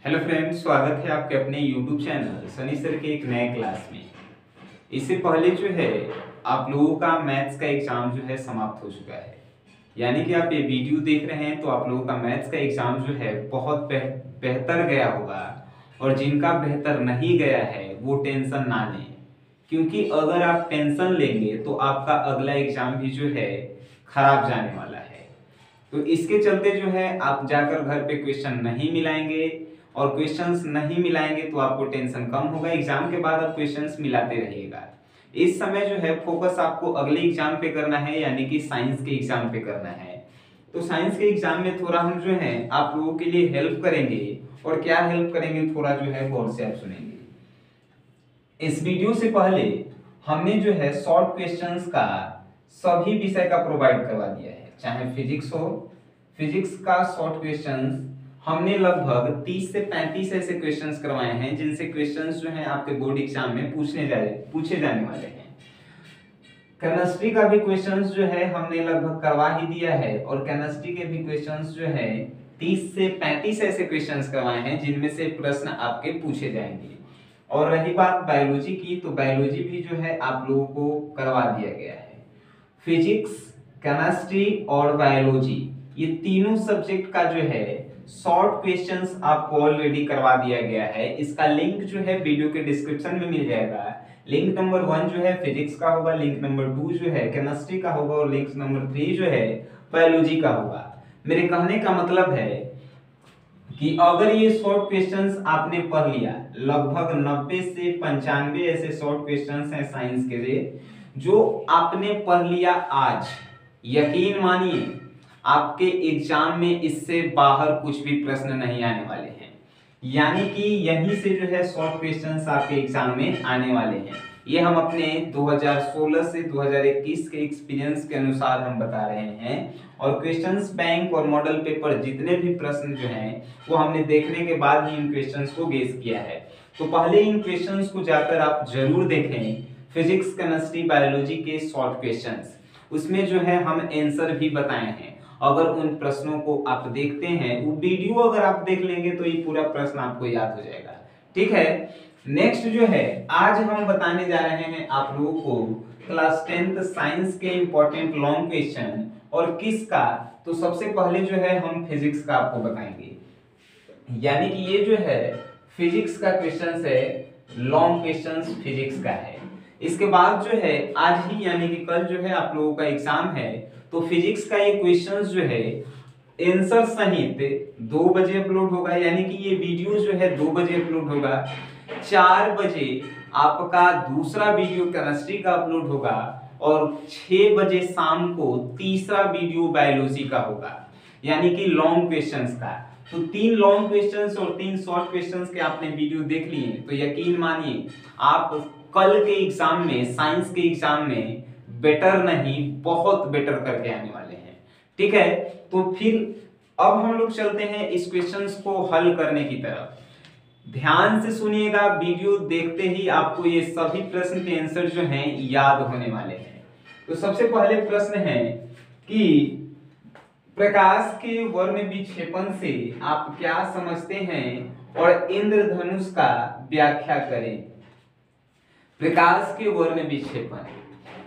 Hello friends, स्वागत है आपके अपने यूट्यूब चैनल सनी सर के एक नए क्लास में। इससे पहले जो है आप लोगों का मैथ्स का एग्जाम जो है समाप्त हो चुका है। यानी कि आप ये वीडियो देख रहे हैं तो आप लोगों का मैथ्स का एग्जाम जो है बहुत बेहतर गया होगा। और जिनका बेहतर नहीं गया है वो टेंशन ना लें, क्योंकि अगर आप टेंशन लेंगे तो आपका अगला एग्जाम भी जो है खराब जाने वाला है। तो इसके चलते जो है आप जाकर घर पे क्वेश्चन नहीं मिलाएंगे, और क्वेश्चंस नहीं मिलाएंगे तो आपको टेंशन कम होगा। एग्जाम के बाद आप क्वेश्चंस मिलाते रहिएगा। इस समय जो है फोकस आपको अगले एग्जाम पे करना है, यानी कि साइंस के एग्जाम पे करना है। तो साइंस के एग्जाम में थोड़ा हम जो है आप लोगों के लिए हेल्प करेंगे। और क्या हेल्प करेंगे, थोड़ा जो है गौर से आप सुनेंगे। इस वीडियो से पहले हमने जो है शॉर्ट क्वेश्चंस का सभी विषय का प्रोवाइड करवा दिया है, चाहे फिजिक्स हो। फिजिक्स का शॉर्ट क्वेश्चंस हमने लगभग 30 से 35 ऐसे क्वेश्चंस करवाए हैं जिनसे क्वेश्चंस जो हैं आपके बोर्ड एग्जाम में पूछे जाने वाले हैं। केमिस्ट्री का भी क्वेश्चंस जो है हमने लगभग करवा ही दिया है, और केमिस्ट्री के भी क्वेश्चंस जो है 30 से 35 ऐसे क्वेश्चंस करवाए हैं जिनमें से प्रश्न आपके पूछे जाएंगे। और रही बात बायोलॉजी की, तो बायोलॉजी भी जो है आप लोगों को करवा दिया गया है। फिजिक्स, केमिस्ट्री और बायोलॉजी, ये तीनों सब्जेक्ट का जो है शॉर्ट क्वेश्चंस आपको ऑलरेडी करवा दिया गया है। इसका लिंक जो है वीडियो के डिस्क्रिप्शन में मिल जाएगा। लिंक नंबर 1 जो है फिजिक्स का होगा, लिंक नंबर 2 जो है केमिस्ट्री का होगा, और लिंक नंबर 3 जो है बायोलॉजी का होगा। मेरे कहने का मतलब है कि अगर ये शॉर्ट क्वेश्चंस आपने पढ़ लिया, लगभग 90 से 95 ऐसे शॉर्ट क्वेश्चंस हैं साइंस के लिए जो आपने पढ़ लिया आज, यकीन मानिए आपके एग्जाम में इससे बाहर कुछ भी प्रश्न नहीं आने वाले हैं। यानी कि यहीं से जो है शॉर्ट क्वेश्चंस आपके एग्जाम में आने वाले हैं। ये हम अपने 2016 से 2021 के एक्सपीरियंस के अनुसार हम बता रहे हैं। और क्वेश्चंस बैंक और मॉडल पेपर जितने भी प्रश्न जो हैं वो हमने देखने के बाद ही इन क्वेश्चंस को गेस किया है। तो पहले इन क्वेश्चंस को जाकर आप जरूर देखें, फिजिक्स, केमिस्ट्री, बायोलॉजी के शॉर्ट क्वेश्चंस। उसमें जो है हम आंसर भी बताए हैं। अगर उन प्रश्नों को आप देखते हैं, वो वीडियो अगर आप देख लेंगे तो ये पूरा प्रश्न आपको याद हो जाएगा। ठीक है, नेक्स्ट जो है आज हम बताने जा रहे हैं आप लोगों को क्लास 10th साइंस के इंपॉर्टेंट लॉन्ग क्वेश्चन। और किसका, तो सबसे पहले जो है हम फिजिक्स का आपको बताएंगे। यानी कि ये जो है फिजिक्स का क्वेश्चन है, लॉन्ग क्वेश्चन फिजिक्स का है। इसके बाद जो है आज ही यानी कि कल जो है आप लोगों का एग्जाम है, तो फिजिक्स का ये क्वेश्चंस जो है आंसर सहित 2 बजे अपलोड होगा। यानी कि ये वीडियो जो है 2 बजे अपलोड होगा। 4 बजे आपका दूसरा वीडियो केमिस्ट्री का अपलोड होगा, और 6 बजे शाम को तीसरा वीडियो बायोलॉजी का होगा, यानी कि लॉन्ग क्वेश्चंस का। तो 3 लॉन्ग क्वेश्चंस और 3 शॉर्ट क्वेश्चंस के आपने वीडियो देख लिए, तो यकीन मानिए आप कल के एग्जाम में, साइंस के एग्जाम में बेटर नहीं बहुत बेटर करके आने वाले हैं। ठीक है, तो फिर अब हम लोग चलते हैं इस क्वेश्चंस को हल करने की तरफ। ध्यान से सुनिएगा, वीडियो देखते ही आपको ये सभी प्रश्न के आंसर जो हैं याद होने वाले हैं। तो सबसे पहले प्रश्न है कि प्रकाश के वर्ण विक्षेपण से आप क्या समझते हैं, और इंद्रधनुष का व्याख्या करें। प्रकाश के वर्ण विक्षेपण,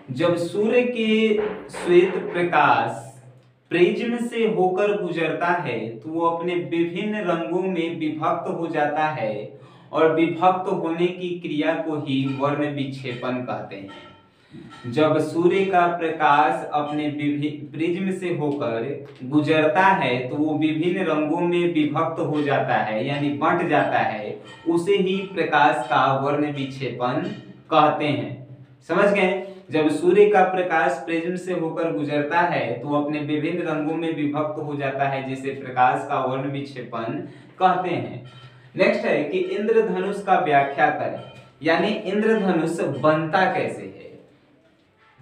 जब सूर्य के श्वेत प्रकाश प्रिज्म से होकर गुजरता है तो वो अपने विभिन्न रंगों में विभक्त हो जाता है, और विभक्त होने की क्रिया को ही वर्ण विक्षेपण कहते हैं। जब सूर्य का प्रकाश अपने प्रिज्म से होकर गुजरता है तो वो विभिन्न रंगों में विभक्त हो जाता है, यानी बंट जाता है, उसे ही प्रकाश का वर्ण विक्षेपण कहते हैं। समझ गए, जब सूर्य का प्रकाश प्रिज्म से होकर गुजरता है तो अपने विभिन्न रंगों में विभक्त हो जाता है, जिसे प्रकाश का वर्ण विक्षेपण कहते हैं। नेक्स्ट है कि इंद्रधनुष का व्याख्या करें, यानी इंद्रधनुष बनता कैसे है।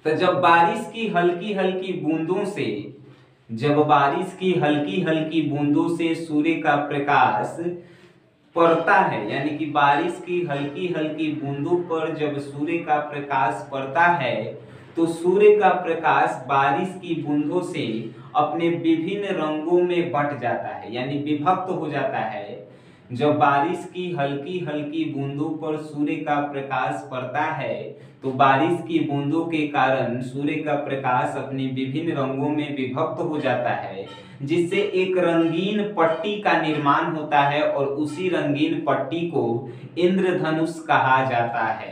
तो जब बारिश की हल्की हल्की बूंदों से सूर्य का प्रकाश पड़ता है, यानी कि बारिश की हल्की हल्की बूंदों पर जब सूर्य का प्रकाश पड़ता है तो सूर्य का प्रकाश बारिश की बूंदों से अपने विभिन्न रंगों में बंट जाता है, यानी विभक्त हो जाता है। जब बारिश की हल्की हल्की बूंदों पर सूर्य का प्रकाश पड़ता है तो बारिश की बूंदों के कारण सूर्य का प्रकाश अपने विभिन्न रंगों में विभक्त हो जाता है, जिससे एक रंगीन पट्टी का निर्माण होता है और उसी रंगीन पट्टी को इंद्रधनुष कहा जाता है।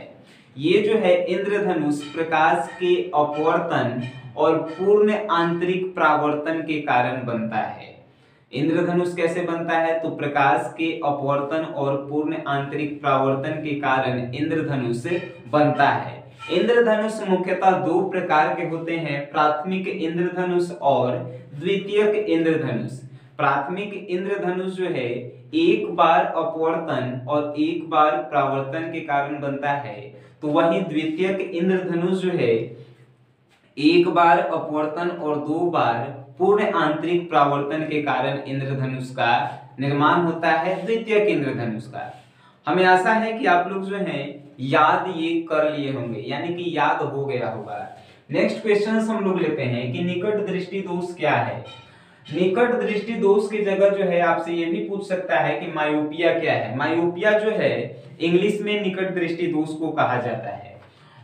ये जो है इंद्रधनुष प्रकाश के अपवर्तन और पूर्ण आंतरिक परावर्तन के कारण बनता है। इंद्रधनुष कैसे बनता है? तो प्रकाश के अपवर्तन और पूर्ण आंतरिक परावर्तन के कारण इंद्रधनुष बनता है। इंद्रधनुष मुख्यतः दो प्रकार के होते हैं, प्राथमिक इंद्रधनुष और द्वितीयक इंद्रधनुष। प्राथमिक इंद्रधनुष जो है एक बार अपवर्तन और एक बार परावर्तन के कारण बनता है, तो वही द्वितीयक इंद्रधनुष जो है एक बार अपवर्तन और दो बार पूर्ण आंतरिक परावर्तन के कारण इंद्रधनुष का निर्माण होता है, द्वितीयक इंद्रधनुष का। हमें आशा है कि आप लोग जो हैं याद ये कर लिए होंगे, यानी कि याद हो गया होगा। नेक्स्ट क्वेश्चन हम लोग लेते हैं कि निकट दृष्टि दोष क्या है। निकट दृष्टि दोष की जगह जो है आपसे ये भी पूछ सकता है कि मायोपिया क्या है। मायोपिया जो है इंग्लिश में निकट दृष्टि दोष को कहा जाता है।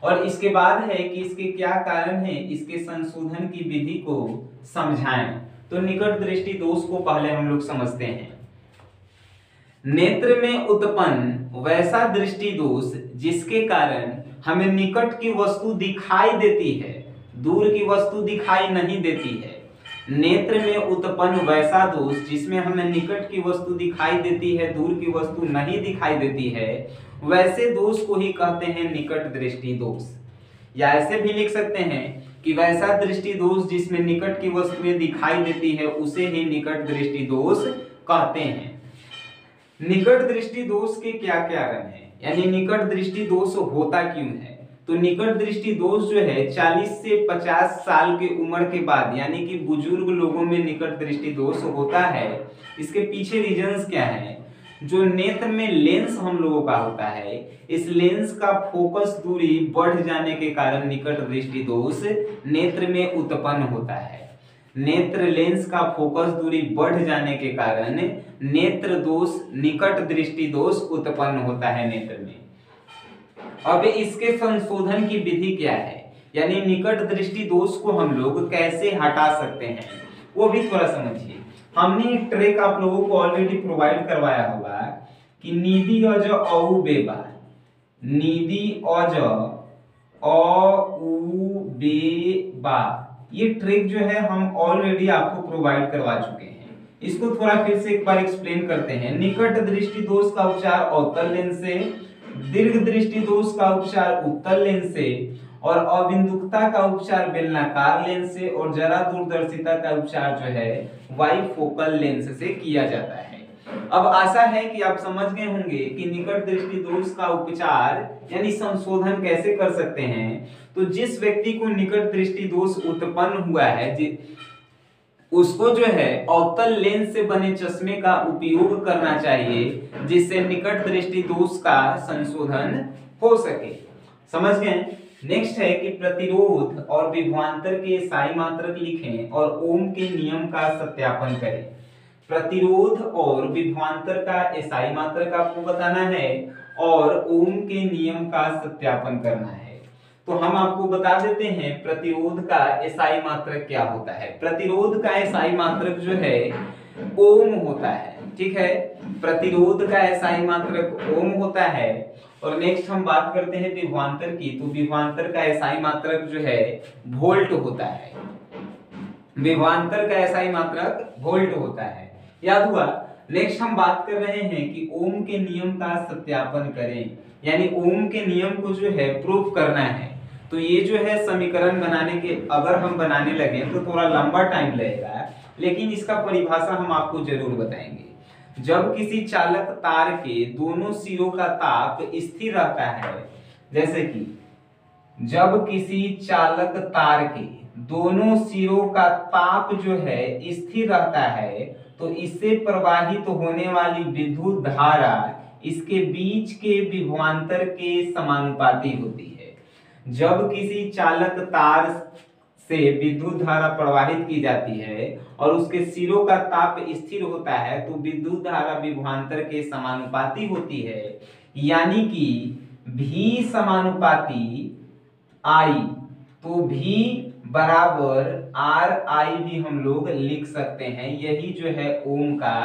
और इसके बाद है कि इसके क्या कारण है, इसके संशोधन की विधि को समझाएं। तो निकट दृष्टि दोष को पहले हम लोग समझते हैं। नेत्र में उत्पन्न वैसा दृष्टि दोष जिसके कारण हमें निकट की वस्तु दिखाई देती है, दूर की वस्तु दिखाई नहीं देती है। नेत्र में उत्पन्न वैसा दोष जिसमें हमें निकट की वस्तु दिखाई देती है, दूर की वस्तु नहीं दिखाई देती है, वैसे दोष को ही कहते हैं निकट दृष्टि दोष। या ऐसे भी लिख सकते हैं कि वैसा दृष्टि दोष जिसमें निकट की वस्तुएं दिखाई देती है उसे ही निकट दृष्टि दोष कहते हैं। निकट दृष्टि दोष के क्या कारण है, यानी निकट दृष्टि दोष होता क्यों है? तो निकट दृष्टि दोष जो है 40 से 50 साल की उम्र के बाद, यानी कि बुजुर्ग लोगों में निकट दृष्टि दोष होता है। इसके पीछे रीजंस क्या है? जो नेत्र में लेंस हम लोगों का होता है, इस लेंस का फोकस दूरी बढ़ जाने के कारण निकट दृष्टि दोष नेत्र में उत्पन्न होता है। नेत्र लेंस का फोकस दूरी बढ़ जाने के कारण नेत्र दोष, निकट दृष्टि दोष उत्पन्न होता है नेत्र में। अब इसके संशोधन की विधि क्या है, यानी निकट दृष्टि दोष को हम लोग कैसे हटा सकते हैं, वो भी थोड़ा समझिए। हमने एक ट्रिक आप लोगों को ऑलरेडी प्रोवाइड करवाया होगा कि नीदी अज औ बेबा, नीदी अज औ बेबा, ये ट्रिक जो है हम ऑलरेडी आपको प्रोवाइड करवा चुके हैं। इसको थोड़ा फिर से एक बार एक्सप्लेन करते हैं। निकट दृष्टि दोष का उपचार अवतल लेंस से, दीर्घ दृष्टि दोष का उपचार उत्तल लेंस से, और अबिंदुकता का उपचार बेलनाकार लेंस से, और जरा दूरदर्शिता का उपचार जो है बाइफोकल लेंस से किया जाता है। अब आशा है कि आप समझ गए होंगे कि निकट दृष्टि दोष का उपचार यानी संशोधन कैसे कर सकते हैं। तो जिस व्यक्ति को निकट दृष्टि दोष उत्पन्न हुआ है, उसको जो है अवतल लेंस से बने चश्मे का उपयोग करना चाहिए, जिससे निकट दृष्टि दोष का संशोधन हो सके। समझ गए? नेक्स्ट है कि प्रतिरोध और विभवांतर के साई मात्रक लिखें और ओम के नियम का सत्यापन करें। प्रतिरोध और विभवांतर का एसआई मात्रक आपको बताना है और ओम के नियम का सत्यापन करना है। तो हम आपको बता देते हैं प्रतिरोध का एसआई मात्रक क्या होता है। प्रतिरोध का एसआई मात्रक जो है ओम होता है, ठीक है। प्रतिरोध का एसआई मात्रक ओम होता है। और नेक्स्ट हम बात करते हैं विभवांतर की, तो विभवांतर का एसआई मात्रक जो है वोल्ट होता है। विभवांतर का एसआई मात्रक वोल्ट होता है, याद हुआ। नेक्स्ट हम बात कर रहे हैं कि ओम के नियम का सत्यापन करें, यानी ओम के नियम को जो है प्रूफ करना है। तो ये जो है समीकरण बनाने के अगर हम बनाने लगे तो थोड़ा लंबा टाइम लगेगा, लेकिन इसका परिभाषा हम आपको जरूर बताएंगे। जब किसी चालक तार के दोनों सिरों का ताप स्थिर रहता है, जैसे कि जब किसी चालक तार के दोनों सिरों का ताप जो है स्थिर रहता है, तो इससे प्रवाहित होने वाली विद्युत धारा इसके बीच के विभवांतर के समानुपाती होती है। जब किसी चालक तार से विद्युत धारा प्रवाहित की जाती है और उसके सिरों का ताप स्थिर होता है तो विद्युत धारा विभवांतर के समानुपाती होती है, यानी कि V समानुपाती I, तो V बराबर RI भी हम लोग लिख सकते हैं। यही जो है ओम का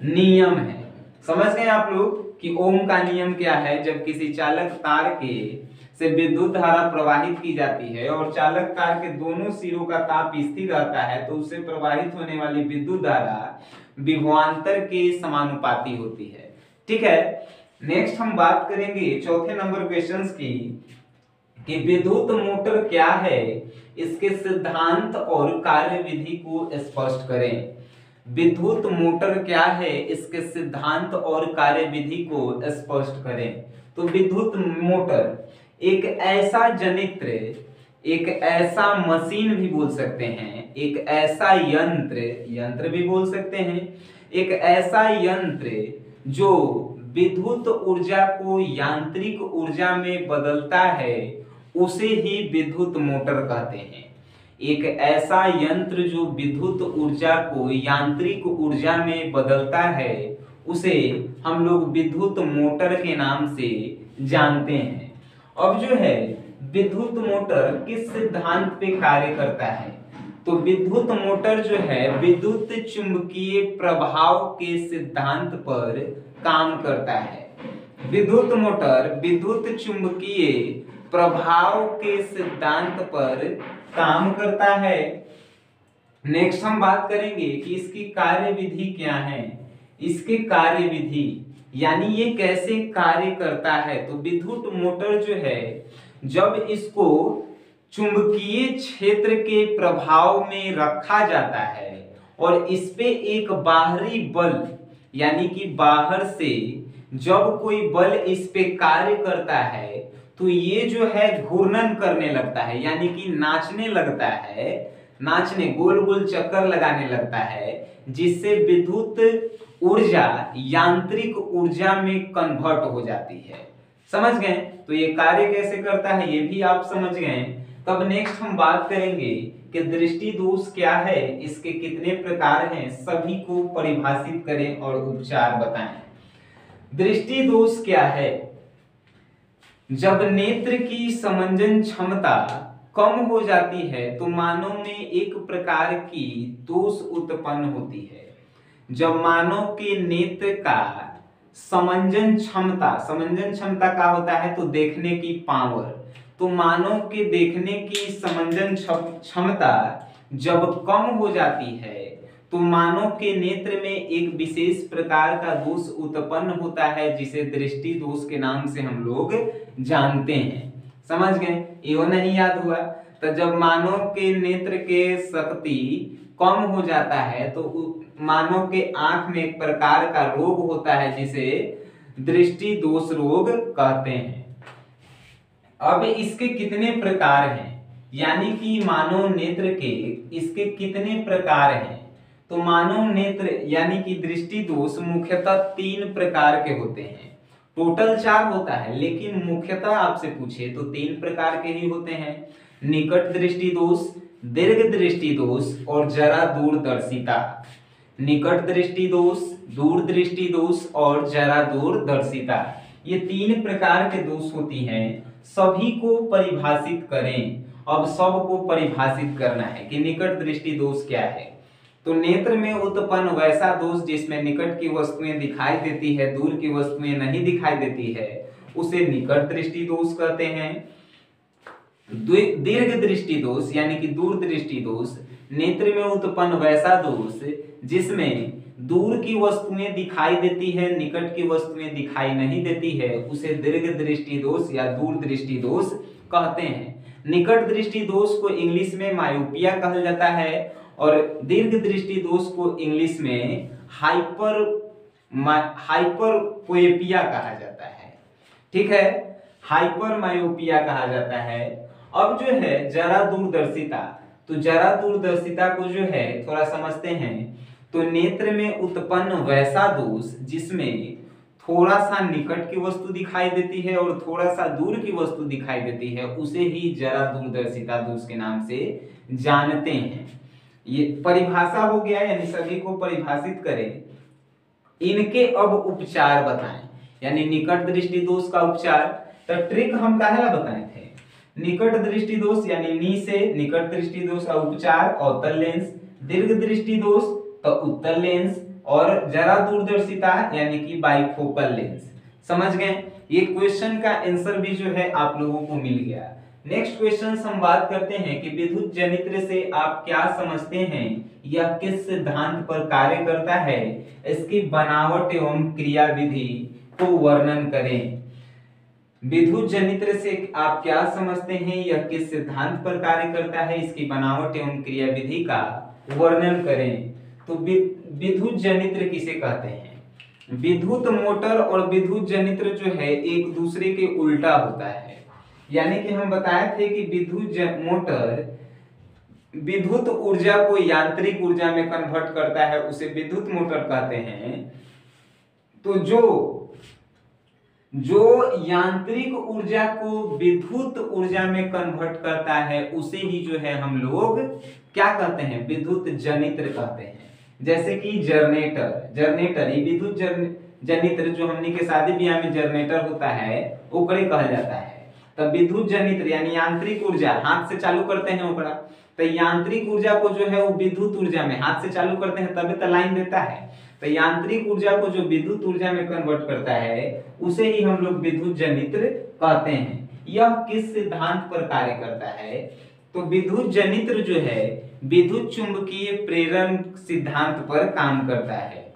नियम है। समझ गए आप लोग कि ओम का नियम क्या है। जब किसी चालक तार के से विद्युत धारा प्रवाहित की जाती है और चालक तार के दोनों सिरों का ताप स्थिर रहता है तो उससे प्रवाहित होने वाली विद्युत धारा विभवांतर के समानुपाती होती है। ठीक है, नेक्स्ट हम बात करेंगे चौथे नंबर क्वेश्चंस की कि विद्युत मोटर क्या है, इसके सिद्धांत और कार्यविधि को स्पष्ट करें। विद्युत मोटर क्या है, इसके सिद्धांत और कार्यविधि को स्पष्ट करें। तो विद्युत मोटर एक ऐसा जनित्र, एक ऐसा मशीन भी बोल सकते हैं, एक ऐसा यंत्र भी बोल सकते हैं, एक ऐसा यंत्र जो विद्युत ऊर्जा को यांत्रिक ऊर्जा में बदलता है, उसे ही विद्युत मोटर कहते हैं। एक ऐसा यंत्र जो विद्युत ऊर्जा को यांत्रिक ऊर्जा में बदलता है, उसे हम लोग विद्युत मोटर के नाम से जानते हैं। अब जो है विद्युत मोटर किस सिद्धांत पे कार्य करता है, तो विद्युत मोटर जो है विद्युत चुंबकीय प्रभाव के सिद्धांत पर काम करता है। विद्युत मोटर विद्युत चुंबकीय प्रभाव के सिद्धांत पर काम करता है। नेक्स्ट हम बात करेंगे कि इसकी कार्यविधि क्या है। इसके कार्यविधि यानी ये कैसे कार्य करता है। तो विद्युत मोटर जो है जब इसको चुंबकीय क्षेत्र के प्रभाव में रखा जाता है और इस पे एक बाहरी बल यानी कि बाहर से जब कोई बल इस पे कार्य करता है तो ये जो है घूर्णन करने लगता है, यानी कि नाचने लगता है, नाचने गोल गोल चक्कर लगाने लगता है, जिससे विद्युत ऊर्जा यांत्रिक ऊर्जा में कन्वर्ट हो जाती है। समझ गए, तो ये कार्य कैसे करता है ये भी आप समझ गए। तब नेक्स्ट हम बात करेंगे कि दृष्टि दोष क्या है, इसके कितने प्रकार हैं, सभी को परिभाषित करें और उपचार बताएं। दृष्टि दोष क्या है, जब नेत्र की समंजन क्षमता कम हो जाती है तो मानव में एक प्रकार की दोष उत्पन्न होती है। जब मानव के नेत्र का समंजन क्षमता का होता है तो देखने की पावर, तो मानव के देखने की समंजन क्षमता जब कम हो जाती है तो मानव के नेत्र में एक विशेष प्रकार का दोष उत्पन्न होता है जिसे दृष्टि दोष के नाम से हम लोग जानते हैं। समझ गए, ये नहीं याद हुआ। तो जब मानव के नेत्र के शक्ति कम हो जाता है तो मानव के आंख में एक प्रकार का रोग होता है जिसे दृष्टि दोष रोग कहते हैं। अब इसके कितने प्रकार हैं, यानी कि मानव नेत्र के इसके कितने प्रकार हैं। तो मानव नेत्र यानी कि दृष्टि दोष मुख्यतः 3 प्रकार के होते हैं। टोटल 4 होता है लेकिन मुख्यतः आपसे पूछे तो 3 प्रकार के ही होते हैं। निकट दृष्टि दोष, दीर्घ दृष्टि दोष और जरा दूरदर्शिता। निकट दृष्टि दोष, दूर दृष्टि दोष और जरा दूरदर्शिता, ये 3 प्रकार के दोष होती हैं। सभी को परिभाषित करें। अब सबको परिभाषित करना है कि निकट दृष्टि दोष क्या है। तो नेत्र में उत्पन्न वैसा दोष जिसमें निकट की वस्तुएं दिखाई देती है, दूर की वस्तुएं नहीं दिखाई देती है, उसे निकट दृष्टि दोष कहते हैं। दीर्घ दृष्टि दोष यानी कि दूर दृष्टि दोष, नेत्र में उत्पन्न वैसा दोष जिसमें दूर की वस्तुएं दिखाई देती है, निकट की वस्तुएं दिखाई नहीं देती है, उसे दीर्घ दृष्टि दोष या दूर दृष्टि दोष कहते हैं। निकट दृष्टि दोष को इंग्लिश में मायोपिया कहा जाता है और दीर्घ दृष्टि दोष को इंग्लिश में हाइपरपोएपिया कहा जाता है। ठीक है, हाइपर मायोपिया कहा जाता है। अब जो है जरा दूरदर्शिता, तो जरा दूरदर्शिता को जो है थोड़ा समझते हैं। तो नेत्र में उत्पन्न वैसा दोष जिसमें थोड़ा सा निकट की वस्तु दिखाई देती है और थोड़ा सा दूर की वस्तु दिखाई देती है, उसे ही जरा दूरदर्शिता दोष के नाम से जानते हैं। ये परिभाषा हो गया, यानी सभी को परिभाषित करें। इनके अब उपचार बताएं, यानी निकट दृष्टि दोष का उपचार। तो ट्रिक हम काहेला बताए थे, निकट दृष्टि दोष यानी नी से निकट दृष्टि दोष का उपचार अवतल लेंस, दीर्घ दृष्टि दोष तो उत्तल लेंस, और जरा दूरदर्शिता यानी कि बाइफोकल लेंस। समझ गए? ये क्वेश्चन का आंसर भी जो है आप लोगों को मिल गया। नेक्स्ट क्वेश्चन हम बात करते हैं कि विद्युत जनित्र से आप क्या समझते हैं, यह किस सिद्धांत पर कार्य करता है, इसकी बनावट एवं क्रियाविधि को वर्णन करें। विद्युत जनित्र से आप क्या समझते हैं, यह किस सिद्धांत पर कार्य करता है, इसकी बनावट एवं क्रियाविधि का वर्णन करें। तो विद्युत जनित्र किसे कहते हैं? विद्युत मोटर और विद्युत जनित्र जो है एक दूसरे के उल्टा होता है। यानी कि हम बताए थे कि विद्युत मोटर विद्युत ऊर्जा को यांत्रिक ऊर्जा में कन्वर्ट करता है, उसे विद्युत मोटर कहते हैं। तो जो यांत्रिक ऊर्जा को विद्युत ऊर्जा में कन्वर्ट करता है, उसे ही जो है हम लोग क्या कहते हैं, विद्युत जनित्र कहते हैं। जैसे कि जनरेटर ये विद्युत जनित्र जो हमने के शादी ब्याह में जनरेटर होता है ओकरे कहा जाता है। तब विद्युत जनित्र यानी यांत्रिक ऊर्जा, हाथ से चालू करते हैं ओकरा, तो यांत्रिक ऊर्जा को जो है वो विद्युत ऊर्जा में हाथ से चालू करते हैं तभी तो लाइन देता है। तो यांत्रिक ऊर्जा को जो विद्युत ऊर्जा में कन्वर्ट करता है उसे ही हम लोग विद्युत जनित्र कहते हैं। यह किस सिद्धांत पर कार्य करता है? तो विद्युत जनित्र जो है विद्युत चुंबकीय प्रेरण सिद्धांत पर काम करता है।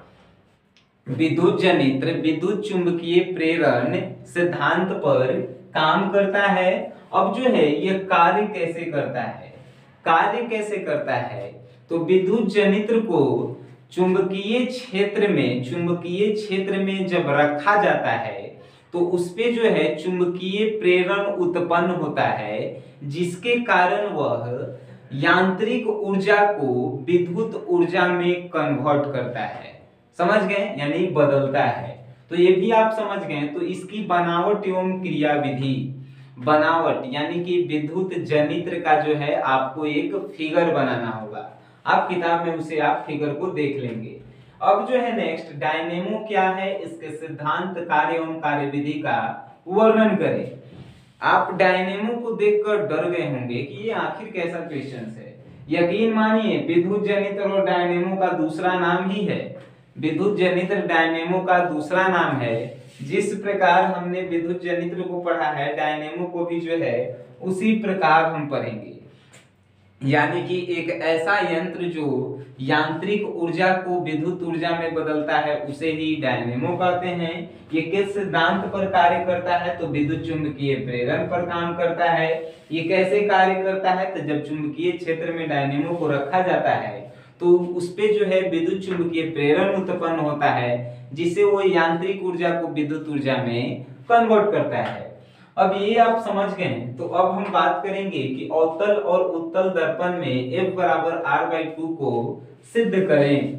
विद्युत जनित्र विद्युत चुंबकीय प्रेरण सिद्धांत पर काम करता है। अब जो है यह कार्य कैसे करता है? तो विद्युत जनित्र को चुंबकीय क्षेत्र में जब रखा जाता है तो उसपे जो है चुंबकीय प्रेरण उत्पन्न होता है, जिसके कारण वह यांत्रिक ऊर्जा को विद्युत ऊर्जा में कन्वर्ट करता है। समझ गए? यानी बदलता है। तो ये भी आप समझ गए। तो इसकी बनावट एवं क्रियाविधि, बनावट यानी कि विद्युत जनित्र का जो है आपको एक फिगर बनाना होगा। आप किताब में उसे आप फिगर को देख लेंगे। अब जो है नेक्स्ट डायनेमो क्या है, इसके सिद्धांत, कार्य एवं कार्यविधि का वर्णन करें। आप डायनेमो को देखकर डर गए होंगे कि ये आखिर कैसा क्वेश्चन है। यकीन मानिए विद्युत जनित्र और डायनेमो का दूसरा नाम ही है। विद्युत जनित्र डायनेमो का दूसरा नाम है। जिस प्रकार हमने विद्युत जनित्र को पढ़ा है, डायनेमो को भी जो है उसी प्रकार हम पढ़ेंगे। यानी कि एक ऐसा यंत्र जो यांत्रिक ऊर्जा को विद्युत ऊर्जा में बदलता है उसे ही डायनेमो कहते हैं। ये किस सिद्धांत पर कार्य करता है? तो विद्युत चुंबकीय प्रेरण पर काम करता है। ये कैसे कार्य करता है? तो जब चुंबकीय क्षेत्र में डायनेमो को रखा जाता है तो उस पे जो है विद्युत चुंबकीय प्रेरण उत्पन्न होता है, जिसे वो यांत्रिक ऊर्जा को विद्युत ऊर्जा में कन्वर्ट करता है। अब ये आप समझ गए। तो अब हम बात करेंगे कि अवतल और उत्तल दर्पण में F बराबर R/2 को सिद्ध करें।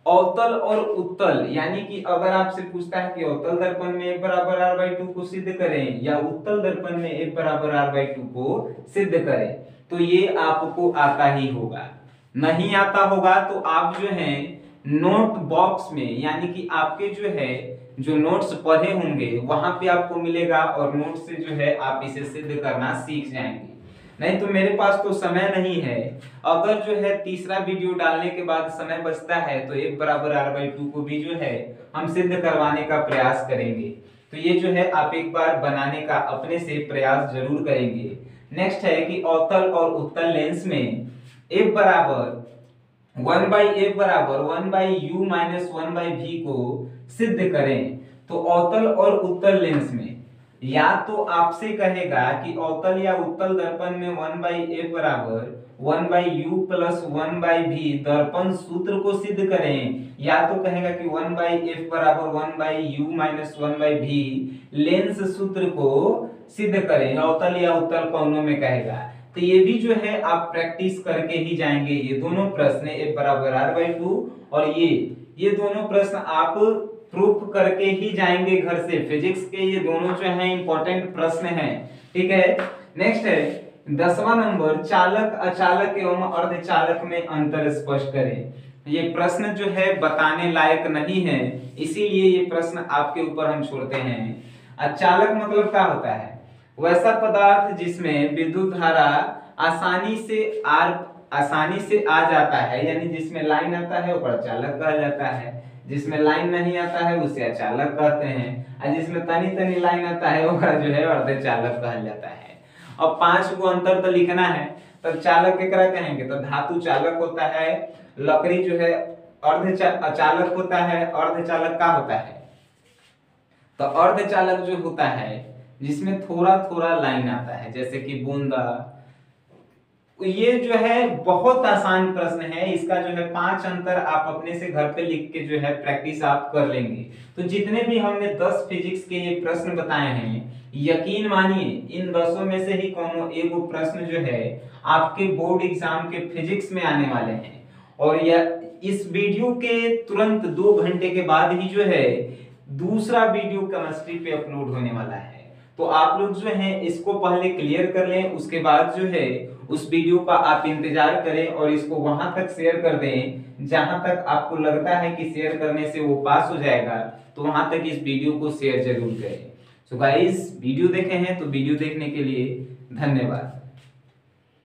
अवतल और उत्तल यानी कि अगर आपसे पूछता है कि अवतल दर्पण में F बराबर R/2 को सिद्ध करें या उत्तल दर्पण में F बराबर R/2 को सिद्ध करें, तो ये आपको आता ही होगा। नहीं आता होगा तो आप जो है नोट बॉक्स में, यानी कि आपके जो है जो नोट्स पढ़े होंगे वहां पे आपको मिलेगा और नोट से जो है आप इसे सिद्ध करना सीख जाएंगे। नहीं तो मेरे पास तो समय नहीं है। अगर जो है तीसरा वीडियो डालने के बाद समय बचता है तो F बराबर R/2 को भी जो है हम सिद्ध करवाने का प्रयास करेंगे। तो ये जो है आप एक बार बनाने का अपने से प्रयास जरूर करेंगे। नेक्स्ट है कि अवतल और उत्तल लेंस में F बराबर 1/F बराबर 1/U माइनस 1/V को सिद्ध करें। तो अवतल और उत्तल लेंस में या तो आपसे कहेगा कि अवतल या उत्तल दर्पण में 1/F बराबर 1/U प्लस 1/V दर्पण सूत्र को सिद्ध करें, या तो कहेगा कि 1/F बराबर 1/U माइनस 1/V लेंस सूत्र को सिद्ध करें। अवतल या उत्तल कोनों में कहेगा। तो ये भी जो है आप प्रैक्टिस करके ही जाएंगे। ये दोनों प्रश्न F बराबर R/2 और ये दोनों प्रश्न आप प्रूफ करके ही जाएंगे घर से। फिजिक्स के ये दोनों जो है इंपॉर्टेंट प्रश्न हैं, ठीक है। नेक्स्ट है 10वां नंबर, चालक अचालक एवं अर्धचालक में अंतर स्पष्ट करें। ये प्रश्न जो है बताने लायक नहीं है, इसीलिए ये प्रश्न आपके ऊपर हम छोड़ते हैं। अचालक मतलब क्या होता है? वैसा पदार्थ जिसमें विद्युत धारा आसानी से आ जाता है, यानी जिसमें लाइन आता है वो अचालक कहा जाता है, जिसमें लाइन नहीं आता है उसे अचालक कहते हैं, और जिसमें तनी तनी लाइन आता है वो जो है अर्धचालक कहा जाता है। अब 5 को अंतर तो लिखना है, तो चालक केकरा कहेंगे? तो धातु चालक होता है, लकड़ी जो है अचालक होता है, अर्धचालक का होता है? तो अर्धचालक जो होता है जिसमें थोड़ा थोड़ा लाइन आता है, जैसे कि बूंदा। ये जो है बहुत आसान प्रश्न है, इसका जो है 5 अंतर आप अपने से घर पे लिख के जो है प्रैक्टिस आप कर लेंगे। तो जितने भी हमने 10 फिजिक्स के ये प्रश्न बताए हैं, यकीन मानिए इन 10 में से ही कोनो एगो प्रश्न जो है आपके बोर्ड एग्जाम के फिजिक्स में आने वाले हैं। और यह इस वीडियो के तुरंत 2 घंटे के बाद ही जो है दूसरा वीडियो केमिस्ट्री पे अपलोड होने वाला है। तो आप लोग जो है इसको पहले क्लियर कर लें, उसके बाद जो है उस वीडियो का आप इंतजार करें और इसको वहां तक शेयर कर दें जहां तक आपको लगता है कि शेयर करने से वो पास हो जाएगा, तो वहां तक इस वीडियो को शेयर जरूर करें। सो गाइस, वीडियो देखे हैं तो वीडियो देखने के लिए धन्यवाद।